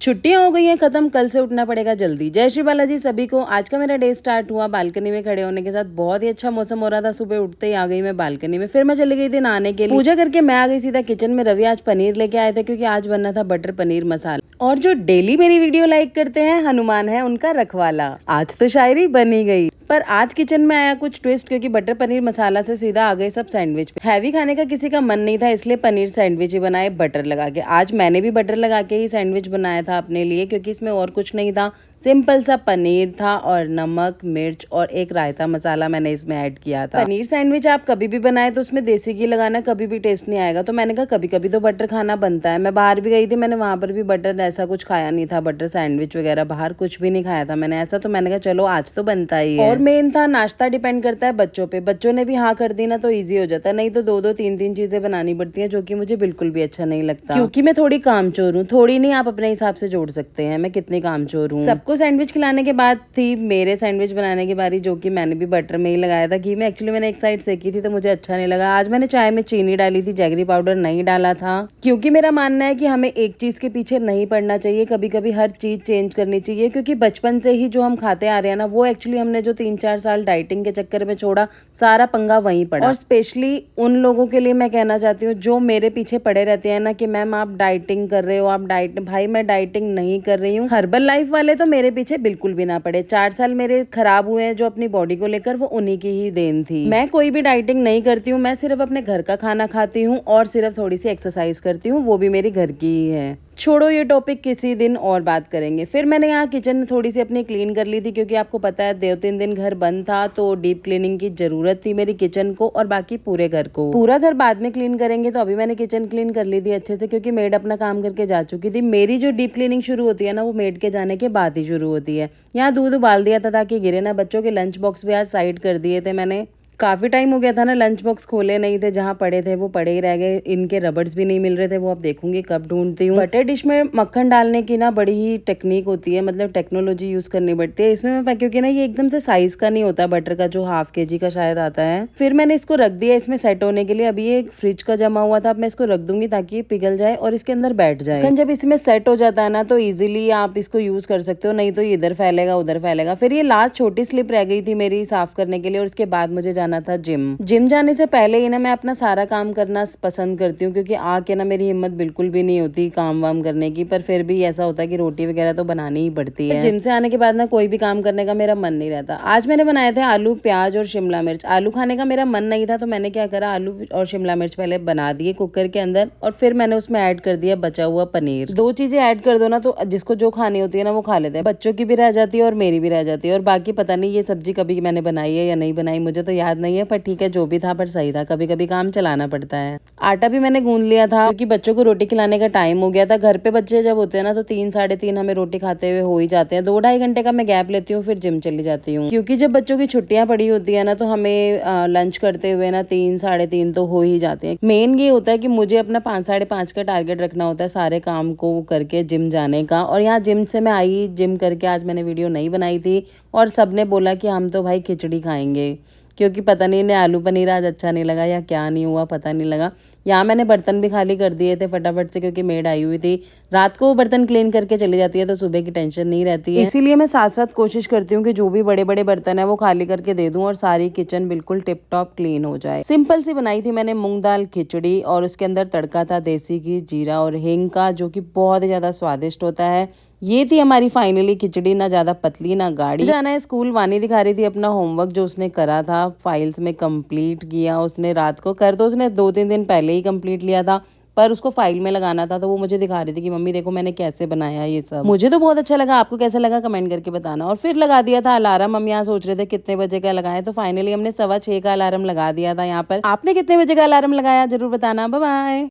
छुट्टियां हो गई हैं खत्म, कल से उठना पड़ेगा जल्दी। जय श्री बालाजी सभी को। आज का मेरा डे स्टार्ट हुआ बालकनी में खड़े होने के साथ। बहुत ही अच्छा मौसम हो रहा था। सुबह उठते ही आ गई मैं बालकनी में। फिर मैं चली गई थी नहाने के लिए। पूजा करके मैं आ गई सीधा किचन में। रवि आज पनीर लेके आए थे क्योंकि आज बनना था बटर पनीर मसाला। और जो डेली मेरी वीडियो लाइक करते हैं हनुमान है उनका रखवाला। आज तो शायरी बनी गई। पर आज किचन में आया कुछ ट्विस्ट, क्योंकि बटर पनीर मसाला से सीधा आ गए सब सैंडविच पे। हैवी खाने का किसी का मन नहीं था, इसलिए पनीर सैंडविच ही बनाए बटर लगा के। आज मैंने भी बटर लगा के ही सैंडविच बनाया था अपने लिए, क्योंकि इसमें और कुछ नहीं था। सिंपल सा पनीर था और नमक मिर्च और एक रायता मसाला मैंने इसमें ऐड किया था। पनीर सैंडविच आप कभी भी बनाए तो उसमें देसी घी लगाना, कभी भी टेस्ट नहीं आएगा। तो मैंने कहा कभी कभी तो बटर खाना बनता है। मैं बाहर भी गई थी, मैंने वहां पर भी बटर ऐसा कुछ खाया नहीं था। बटर सैंडविच वगैरह बाहर कुछ भी नहीं खाया था मैंने ऐसा। तो मैंने कहा चलो आज तो बनता ही है। और मेन था नाश्ता डिपेंड करता है बच्चों पे। बच्चों ने भी हाँ कर दी ना तो ईजी हो जाता है, नहीं तो दो दो तीन तीन चीजें बनानी पड़ती है, जो कि मुझे बिल्कुल भी अच्छा नहीं लगता। क्योंकि मैं थोड़ी कामचोर हूँ। थोड़ी नहीं, आप अपने हिसाब से जोड़ सकते हैं मैं कितनी कामचोर हूँ। सबको सैंडविच खिलाने के बाद थी मेरे सैंडविच बनाने की बारी, जो कि मैंने भी बटर में ही लगाया था। घी में एक्चुअली मैंने एक साइड सेकी थी तो मुझे अच्छा नहीं लगा। आज मैंने चाय में चीनी डाली थी, जैगरी पाउडर नहीं डाला था। क्योंकि मेरा मानना है कि हमें एक चीज के पीछे नहीं पड़ना चाहिए, कभी कभी हर चीज चेंज करनी चाहिए। क्योंकि बचपन से ही जो हम खाते आ रहे हैं ना, वो एक्चुअली हमने जो 3-4 साल डाइटिंग के चक्कर में छोड़ा, सारा पंगा वहीं पड़ा। और स्पेशली उन लोगों के लिए मैं कहना चाहती हूँ जो मेरे पीछे पड़े रहते हैं ना कि मैम आप डाइटिंग कर रहे हो, आप डाइट। भाई मैं डाइटिंग नहीं कर रही हूँ। हर्बल लाइफ वाले तो मेरे पीछे बिल्कुल भी ना पड़े। 4 साल मेरे खराब हुए हैं जो अपनी बॉडी को लेकर, वो उन्हीं की ही देन थी। मैं कोई भी डाइटिंग नहीं करती हूँ, मैं सिर्फ अपने घर का खाना खाती हूँ और सिर्फ थोड़ी सी एक्सरसाइज करती हूँ, वो भी मेरी घर की ही है। छोड़ो ये टॉपिक, किसी दिन और बात करेंगे। फिर मैंने यहाँ किचन थोड़ी सी अपनी क्लीन कर ली थी, क्योंकि आपको पता है 2-3 दिन घर बंद था तो डीप क्लीनिंग की जरूरत थी मेरी किचन को और बाकी पूरे घर को। पूरा घर बाद में क्लीन करेंगे, तो अभी मैंने किचन क्लीन कर ली थी अच्छे से, क्योंकि मेड अपना काम करके जा चुकी थी। मेरी जो डीप क्लीनिंग शुरू होती है ना, वो मेड के जाने के बाद ही शुरू होती है। यहाँ दूध उबाल दिया था ताकि गिरे ना। बच्चों के लंच बॉक्स भी आज साइड कर दिए थे मैंने। काफी टाइम हो गया था ना, लंच बॉक्स खोले नहीं थे। जहाँ पड़े थे वो पड़े ही रह गए। इनके रबर्स भी नहीं मिल रहे थे, वो अब देखूंगी कब ढूंढती हूँ। बटर डिश में मक्खन डालने की ना बड़ी ही टेक्निक होती है, मतलब टेक्नोलॉजी यूज करनी पड़ती है इसमें। मैं क्योंकि ना ये एकदम से साइज का नहीं होता बटर का, जो ½ kg का शायद आता है। फिर मैंने इसको रख दिया इसमें सेट होने के लिए। अभी ये फ्रिज का जमा हुआ था, अब मैं इसको रख दूंगी ताकि ये पिघल जाए और इसके अंदर बैठ जाए। जब इसमें सेट हो जाता है ना तो इजिली आप इसको यूज कर सकते हो, नहीं तो ये इधर फैलेगा उधर फैलेगा। फिर ये लास्ट छोटी स्लिप रह गई थी मेरी साफ करने के लिए, और उसके बाद मुझे जाना था जिम जाने से पहले ही ना मैं अपना सारा काम करना पसंद करती हूँ, क्योंकि आके ना मेरी हिम्मत बिल्कुल भी नहीं होती काम वाम करने की। पर फिर भी ऐसा होता है कि रोटी वगैरह तो बनानी ही पड़ती है। जिम से आने के बाद ना कोई भी काम करने का मेरा मन नहीं रहता। आज मैंने बनाए थे आलू प्याज और शिमला मिर्च। आलू खाने का मेरा मन नहीं था तो मैंने क्या करा, आलू और शिमला मिर्च पहले बना दिए कुकर के अंदर, और फिर मैंने उसमें ऐड कर दिया बचा हुआ पनीर। 2 चीजें ऐड कर दो ना तो जिसको जो खानी होती है ना वो खा लेते हैं। बच्चों की भी रह जाती है और मेरी भी रह जाती है। और बाकी पता नहीं ये सब्जी कभी मैंने बनाई है या नहीं बनाई, मुझे तो याद नहीं है। पर ठीक है, जो भी था पर सही था। कभी कभी काम चलाना पड़ता है। आटा भी मैंने गूंद लिया था, क्योंकि बच्चों को रोटी खिलाने का टाइम हो गया था। घर पे बच्चे जब होते हैं ना तो 3-3:30 हमें रोटी खाते हुए हो ही जाते हैं। 2-2.5 घंटे का मैं गैप लेती हूँ, फिर जिम चली जाती हूँ। क्योंकि जब बच्चों की छुट्टियां पड़ी होती है ना तो हमें लंच करते हुए ना 3-3:30 तो हो ही जाते हैं। मेन ये होता है कि मुझे अपना 5-5:30 का टारगेट रखना होता है सारे काम को करके जिम जाने का। और यहाँ जिम से मैं आई, जिम करके आज मैंने वीडियो नहीं बनाई थी और सबने बोला कि हम तो भाई खिचड़ी खाएंगे, क्योंकि पता नहीं इन्हें आलू पनीर आज अच्छा नहीं लगा या क्या नहीं हुआ, पता नहीं लगा। यहाँ मैंने बर्तन भी खाली कर दिए थे फटाफट से, क्योंकि मेड आई हुई थी। रात को वो बर्तन क्लीन करके चली जाती है तो सुबह की टेंशन नहीं रहती है। इसीलिए मैं साथ साथ कोशिश करती हूँ कि जो भी बड़े बड़े बर्तन है वो खाली करके दे दूँ और सारी किचन बिल्कुल टिप टॉप क्लीन हो जाए। सिंपल सी बनाई थी मैंने मूंग दाल खिचड़ी, और उसके अंदर तड़का था देसी घी जीरा और हींग का, जो कि बहुत ही ज्यादा स्वादिष्ट होता है। ये थी हमारी फाइनली खिचड़ी, ना ज्यादा पतली ना गाढ़ी। जाना है स्कूल, वानी दिखा रही थी अपना होमवर्क जो उसने करा था फाइल्स में कंप्लीट किया उसने। रात को कर, तो उसने 2-3 दिन पहले ही कंप्लीट लिया था, पर उसको फाइल में लगाना था। तो वो मुझे दिखा रही थी कि मम्मी देखो मैंने कैसे बनाया ये सब। मुझे तो बहुत अच्छा लगा, आपको कैसा लगा कमेंट करके बताना। और फिर लगा दिया था अलार्म। हम यहाँ सोच रहे थे कितने बजे का लगाएं, तो फाइनली हमने 6:15 का अलार्म लगा दिया था यहाँ पर। आपने कितने बजे का अलार्म लगाया जरूर बताना। Bye bye.